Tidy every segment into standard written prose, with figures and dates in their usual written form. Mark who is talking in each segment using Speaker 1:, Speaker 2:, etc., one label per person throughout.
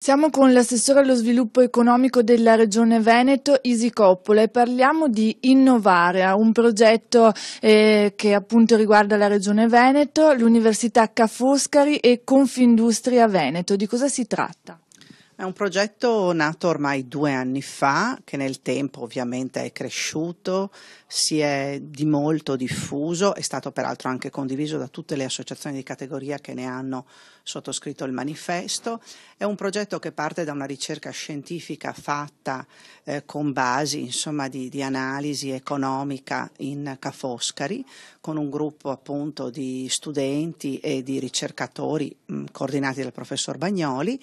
Speaker 1: Siamo con l'assessore allo sviluppo economico della Regione Veneto, Isi Coppola, e parliamo di Innovare, un progetto che appunto riguarda la Regione Veneto, l'Università Ca' Foscari e Confindustria Veneto. Di cosa si tratta?
Speaker 2: È un progetto nato ormai 2 anni fa, che nel tempo ovviamente è cresciuto, si è di molto diffuso, è stato peraltro anche condiviso da tutte le associazioni di categoria che ne hanno sottoscritto il manifesto. È un progetto che parte da una ricerca scientifica fatta con basi insomma di analisi economica in Ca' Foscari, con un gruppo appunto di studenti e di ricercatori coordinati dal professor Bagnoli,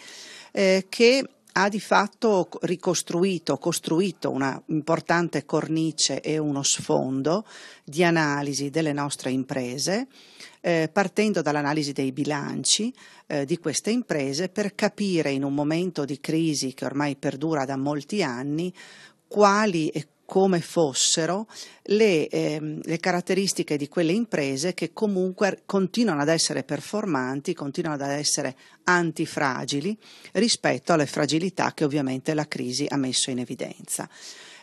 Speaker 2: che ha di fatto costruito una importante cornice e uno sfondo di analisi delle nostre imprese, partendo dall'analisi dei bilanci di queste imprese per capire in un momento di crisi che ormai perdura da molti anni quali e come fossero le caratteristiche di quelle imprese che comunque continuano ad essere performanti, continuano ad essere antifragili rispetto alle fragilità che ovviamente la crisi ha messo in evidenza.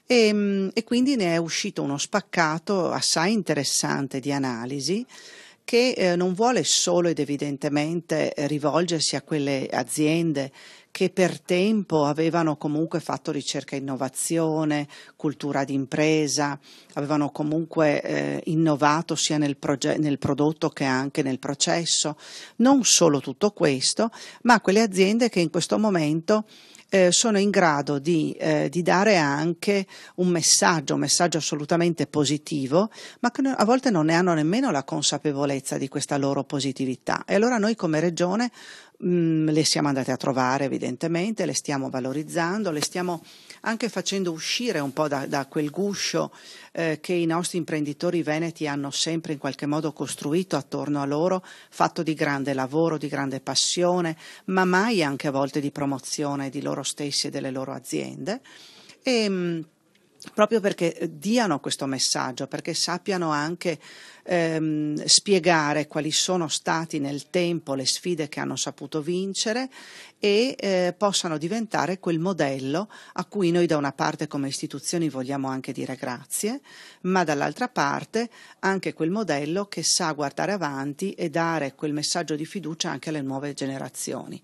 Speaker 2: E quindi ne è uscito uno spaccato assai interessante di analisi che non vuole solo ed evidentemente rivolgersi a quelle aziende che per tempo avevano comunque fatto ricerca e innovazione, cultura d'impresa, avevano comunque innovato sia nel prodotto che anche nel processo. Non solo tutto questo, ma quelle aziende che in questo momento sono in grado di dare anche un messaggio assolutamente positivo, ma che a volte non ne hanno nemmeno la consapevolezza di questa loro positività. E allora noi come Regione le siamo andate a trovare evidentemente, le stiamo valorizzando, le stiamo anche facendo uscire un po' da quel guscio che i nostri imprenditori veneti hanno sempre in qualche modo costruito attorno a loro, fatto di grande lavoro, di grande passione, ma mai anche a volte di promozione di loro stessi e delle loro aziende. Proprio perché diano questo messaggio, perché sappiano anche spiegare quali sono stati nel tempo le sfide che hanno saputo vincere e possano diventare quel modello a cui noi da una parte come istituzioni vogliamo anche dire grazie, ma dall'altra parte anche quel modello che sa guardare avanti e dare quel messaggio di fiducia anche alle nuove generazioni.